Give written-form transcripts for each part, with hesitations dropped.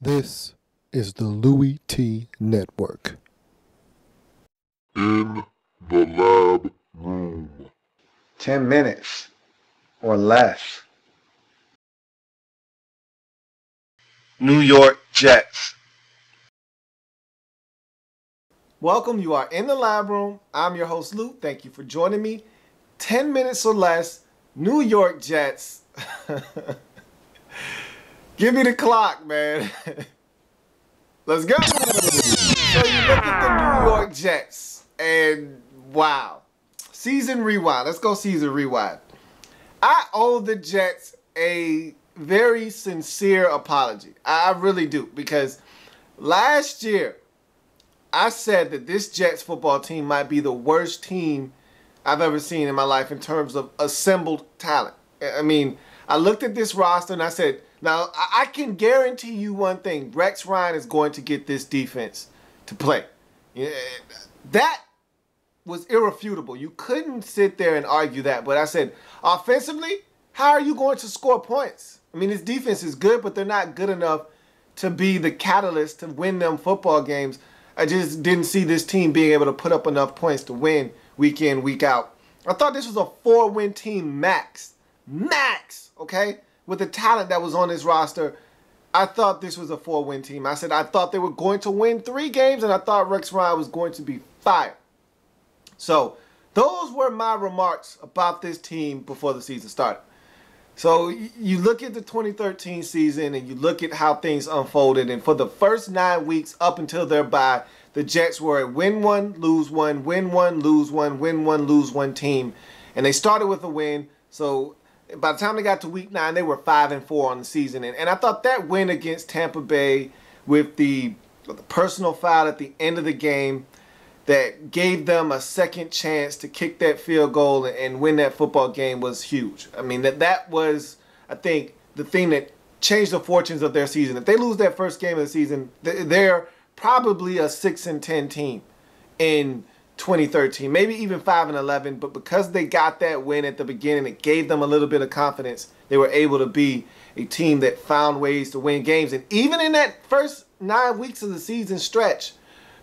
This is the Louie Tee Network. In the lab room. 10 minutes or less. New York Jets. Welcome. You are in the lab room. I'm your host, Lou. Thank you for joining me. 10 minutes or less. New York Jets. Give me the clock, man. Let's go. So you look at the New York Jets, and wow. Season rewind. Let's go season rewind. I owe the Jets a very sincere apology. I really do, because last year I said that this Jets football team might be the worst team I've ever seen in my life in terms of assembled talent. I mean, I looked at this roster and I said, now I can guarantee you one thing. Rex Ryan is going to get this defense to play. That was irrefutable. You couldn't sit there and argue that. But I said, offensively, how are you going to score points? I mean, this defense is good, but they're not good enough to be the catalyst to win them football games. I just didn't see this team being able to put up enough points to win week in, week out. I thought this was a 4-win team max, okay? With the talent that was on this roster, I thought this was a 4-win team. I said I thought they were going to win 3 games, and I thought Rex Ryan was going to be fired. So those were my remarks about this team before the season started. So you look at the 2013 season and you look at how things unfolded. And for the first 9 weeks up until their bye, the Jets were a win one, lose one, win one, lose one, win one, lose one team. And they started with a win. So by the time they got to week 9, they were 5-4 on the season. And I thought that win against Tampa Bay with the personal foul at the end of the game that gave them a second chance to kick that field goal and win that football game was huge. I mean, that was, I think, the thing that changed the fortunes of their season. If they lose that first game of the season, they're probably a 6-10 team in 2013, maybe even 5-11. But because they got that win at the beginning, it gave them a little bit of confidence. They were able to be a team that found ways to win games. And even in that first 9 weeks of the season stretch,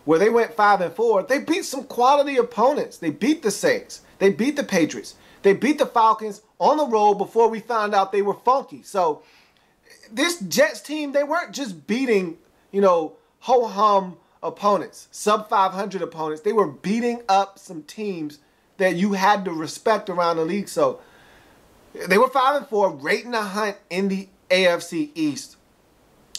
where they went 5-4, they beat some quality opponents. They beat the Saints. They beat the Patriots. They beat the Falcons on the road before we found out they were funky. So this Jets team, they weren't just beating, ho-hum opponents, sub-500 opponents. They were beating up some teams that you had to respect around the league. So they were 5-4, rating the hunt in the AFC East.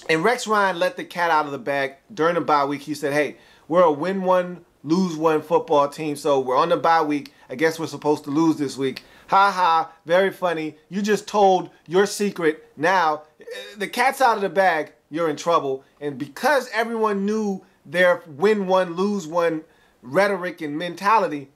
And Rex Ryan let the cat out of the bag during the bye week. He said, hey, we're a win one, lose one football team, so we're on the bye week. I guess we're supposed to lose this week. Ha ha, very funny. You just told your secret. Now, the cat's out of the bag. You're in trouble. And because everyone knew their win one, lose one rhetoric and mentality,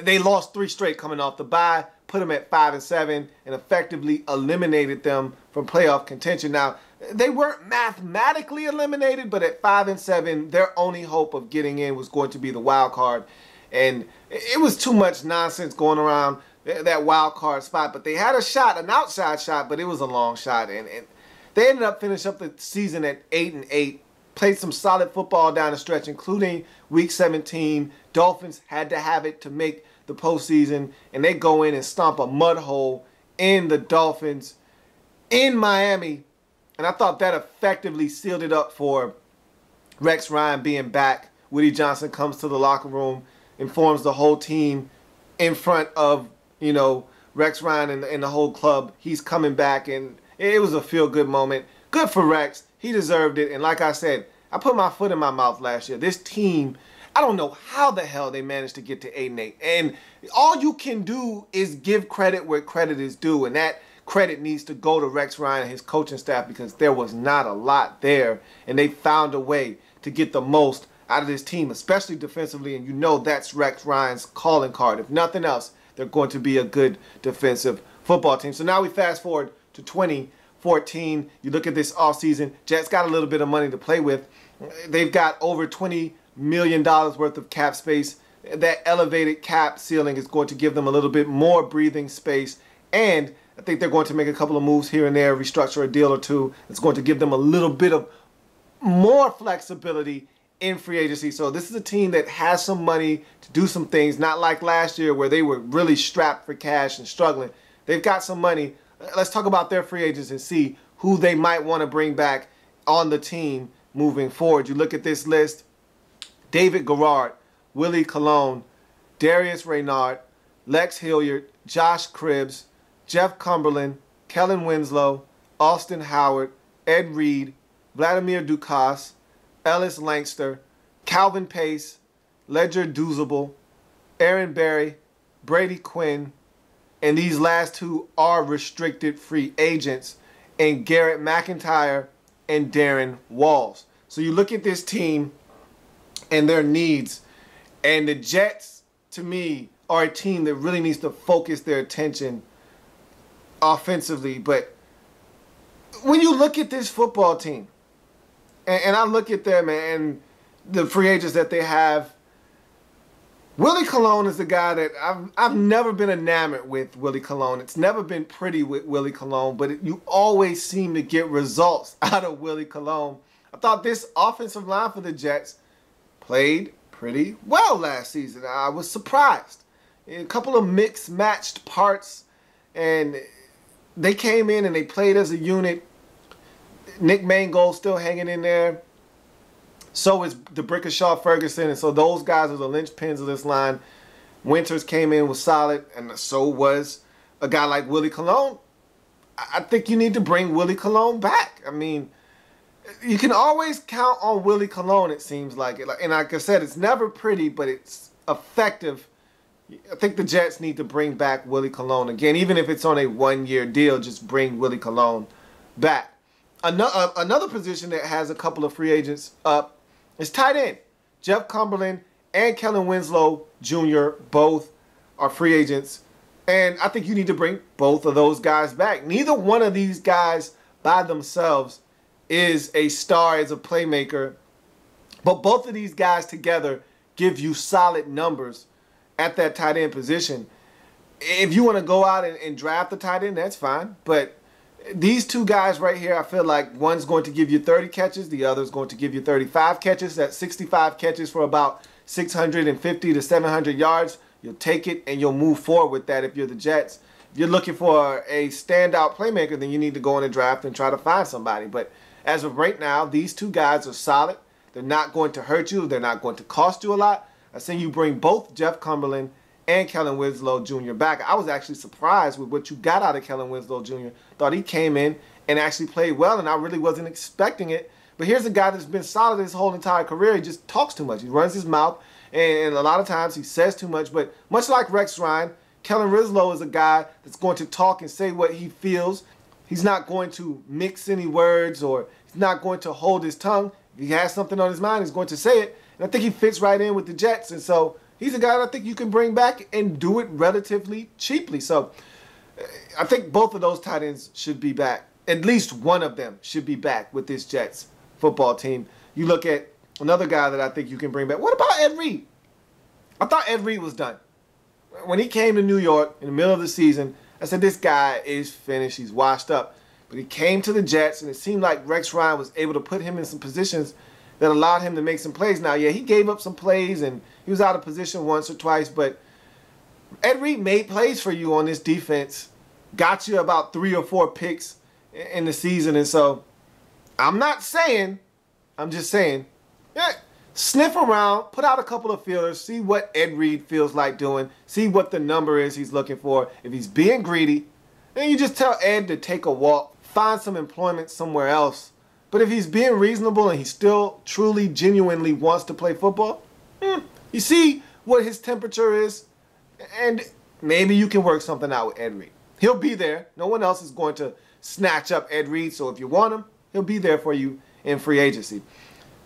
they lost 3 straight coming off the bye, put them at 5-7, and effectively eliminated them from playoff contention. Now, they weren't mathematically eliminated, but at 5-7, their only hope of getting in was going to be the wild card. And it was too much nonsense going around that wild card spot. But they had a shot, an outside shot, but it was a long shot. And they ended up finishing up the season at 8-8. Played some solid football down the stretch, including Week 17. Dolphins had to have it to make the postseason, and they go in and stomp a mud hole in the Dolphins in Miami. And I thought that effectively sealed it up for Rex Ryan being back. Woody Johnson comes to the locker room, informs the whole team in front of, Rex Ryan and the whole club. He's coming back, and it was a feel-good moment. Good for Rex. He deserved it. And like I said, I put my foot in my mouth last year. This team, I don't know how the hell they managed to get to 8-8. And all you can do is give credit where credit is due. And that credit needs to go to Rex Ryan and his coaching staff, because there was not a lot there. And they found a way to get the most out of this team, especially defensively. And that's Rex Ryan's calling card. If nothing else, they're going to be a good defensive football team. So now we fast forward to 2014. You look at this offseason, Jets got a little bit of money to play with. They've got over $20 million worth of cap space. That elevated cap ceiling is going to give them a little bit more breathing space. And I think they're going to make a couple of moves here and there, restructure a deal or two. It's going to give them a little bit of more flexibility in free agency. So this is a team that has some money to do some things, not like last year where they were really strapped for cash and struggling. They've got some money. Let's talk about their free agents and see who they might want to bring back on the team moving forward. You look at this list: David Garrard, Willie Colon, Darius Reynard, Lex Hilliard, Josh Cribbs, Jeff Cumberland, Kellen Winslow, Austin Howard, Ed Reed, Vladimir Dukas, Ellis Langster, Calvin Pace, Ledger Douzable, Aaron Berry, Brady Quinn, and these last two are restricted free agents, and Garrett McIntyre and Darren Walls. So you look at this team and their needs, and the Jets, to me, are a team that really needs to focus their attention offensively. But when you look at this football team, and I look at them and the free agents that they have, Willie Colon is the guy that I've never been enamored with. Willie Colon. It's never been pretty with Willie Colon, but you always seem to get results out of Willie Colon. I thought this offensive line for the Jets played pretty well last season. I was surprised. A couple of mixed matched parts, and they came in and they played as a unit. Nick Mangold still hanging in there. So is DeBrickashaw Ferguson, and so those guys are the linchpins of this line. Winters came in, was solid, and so was a guy like Willie Colon. I think you need to bring Willie Colon back. I mean, you can always count on Willie Colon, it seems like. And like I said, it's never pretty, but it's effective. I think the Jets need to bring back Willie Colon again, even if it's on a one-year deal. Just bring Willie Colon back. Another position that has a couple of free agents up is tight end. Jeff Cumberland and Kellen Winslow Jr. both are free agents, and I think you need to bring both of those guys back. Neither one of these guys by themselves is a star as a playmaker, but both of these guys together give you solid numbers at that tight end position. If you want to go out and draft a tight end, that's fine, but these two guys right here, I feel like one's going to give you 30 catches, the other's going to give you 35 catches. That's 65 catches for about 650 to 700 yards. You'll take it and you'll move forward with that if you're the Jets. If you're looking for a standout playmaker, then you need to go in the draft and try to find somebody. But as of right now, these two guys are solid. They're not going to hurt you. They're not going to cost you a lot. I say you bring both Jeff Cumberland and Kellen Winslow Jr. back. I was actually surprised with what you got out of Kellen Winslow Jr. Thought he came in and actually played well, and I really wasn't expecting it. But here's a guy that's been solid his whole entire career. He just talks too much. He runs his mouth, and a lot of times he says too much. But much like Rex Ryan, Kellen Winslow is a guy that's going to talk and say what he feels. He's not going to mix any words, or he's not going to hold his tongue. If he has something on his mind, he's going to say it. And I think he fits right in with the Jets. And so he's a guy that I think you can bring back and do it relatively cheaply. So I think both of those tight ends should be back. At least one of them should be back with this Jets football team. You look at another guy that I think you can bring back. What about Ed Reed? I thought Ed Reed was done. When he came to New York in the middle of the season, I said, this guy is finished. He's washed up. But he came to the Jets, and it seemed like Rex Ryan was able to put him in some positions that allowed him to make some plays. Now, yeah, he gave up some plays, and he was out of position once or twice, but Ed Reed made plays for you on this defense, got you about 3 or 4 picks in the season. And so I'm not saying, I'm just saying, yeah, sniff around, put out a couple of feelers, see what Ed Reed feels like doing, see what the number is he's looking for. If he's being greedy, then you just tell Ed to take a walk, find some employment somewhere else. But if he's being reasonable and he still truly, genuinely wants to play football, you see what his temperature is, and maybe you can work something out with Ed Reed. He'll be there. No one else is going to snatch up Ed Reed, so if you want him, he'll be there for you in free agency.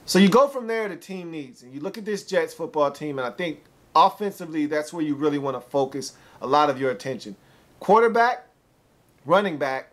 So you go from there to team needs, and you look at this Jets football team, and I think offensively that's where you really want to focus a lot of your attention. Quarterback, running back,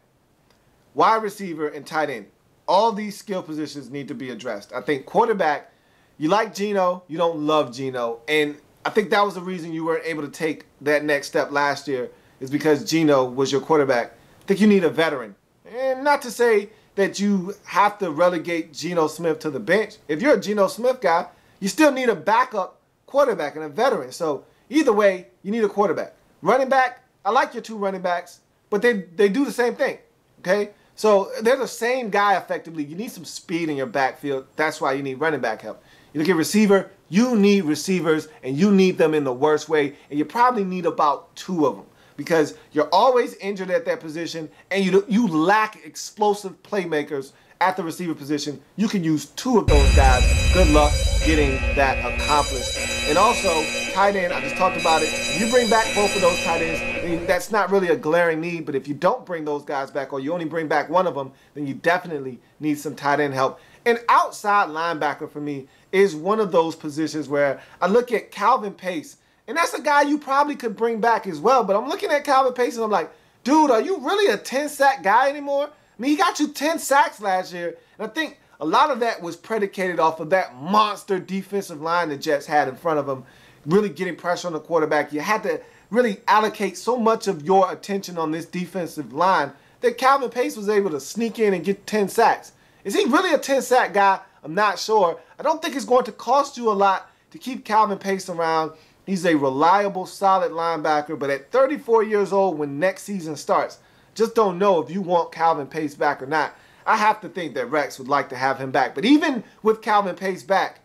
wide receiver, and tight end. All these skill positions need to be addressed. I think quarterback, you like Geno, you don't love Geno. And I think that was the reason you weren't able to take that next step last year, is because Geno was your quarterback. I think you need a veteran. And not to say that you have to relegate Geno Smith to the bench. If you're a Geno Smith guy, you still need a backup quarterback and a veteran. So either way, you need a quarterback. Running back, I like your two running backs, but they do the same thing, okay? So they're the same guy effectively. You need some speed in your backfield. That's why you need running back help. You look at receiver, you need receivers, and you need them in the worst way, and you probably need about 2 of them because you're always injured at that position, and you lack explosive playmakers at the receiver position. You can use 2 of those guys. Good luck getting that accomplished. And also, tight end, I just talked about it. If you bring back both of those tight ends, then that's not really a glaring need, but if you don't bring those guys back or you only bring back one of them, then you definitely need some tight end help. And outside linebacker for me is one of those positions where I look at Calvin Pace, and that's a guy you probably could bring back as well, but I'm looking at Calvin Pace and I'm like, dude, are you really a 10-sack guy anymore? I mean, he got you 10 sacks last year, and I think a lot of that was predicated off of that monster defensive line the Jets had in front of them, really getting pressure on the quarterback. You had to really allocate so much of your attention on this defensive line that Calvin Pace was able to sneak in and get 10 sacks. Is he really a 10-sack guy? I'm not sure. I don't think it's going to cost you a lot to keep Calvin Pace around. He's a reliable, solid linebacker, but at 34 years old when next season starts, just don't know if you want Calvin Pace back or not. I have to think that Rex would like to have him back. But even with Calvin Pace back,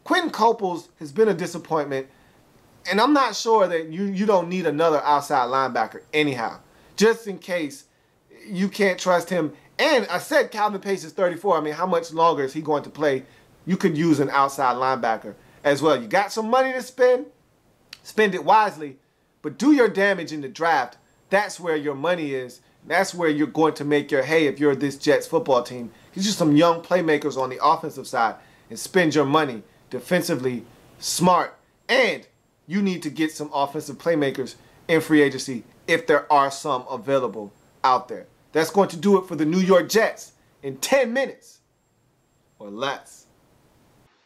Quentin Coples has been a disappointment, and I'm not sure that you don't need another outside linebacker anyhow, just in case you can't trust him. And I said Calvin Pace is 34. I mean, how much longer is he going to play? You could use an outside linebacker as well. You got some money to spend it wisely, but do your damage in the draft. That's where your money is. That's where you're going to make your hay if you're this Jets football team. Get you some young playmakers on the offensive side and spend your money defensively smart. And you need to get some offensive playmakers in free agency if there are some available out there. That's going to do it for the New York Jets in 10 minutes or less.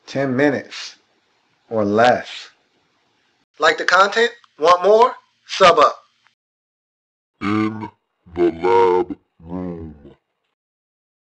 10 minutes or less. Like the content? Want more? Sub up. In the lab room.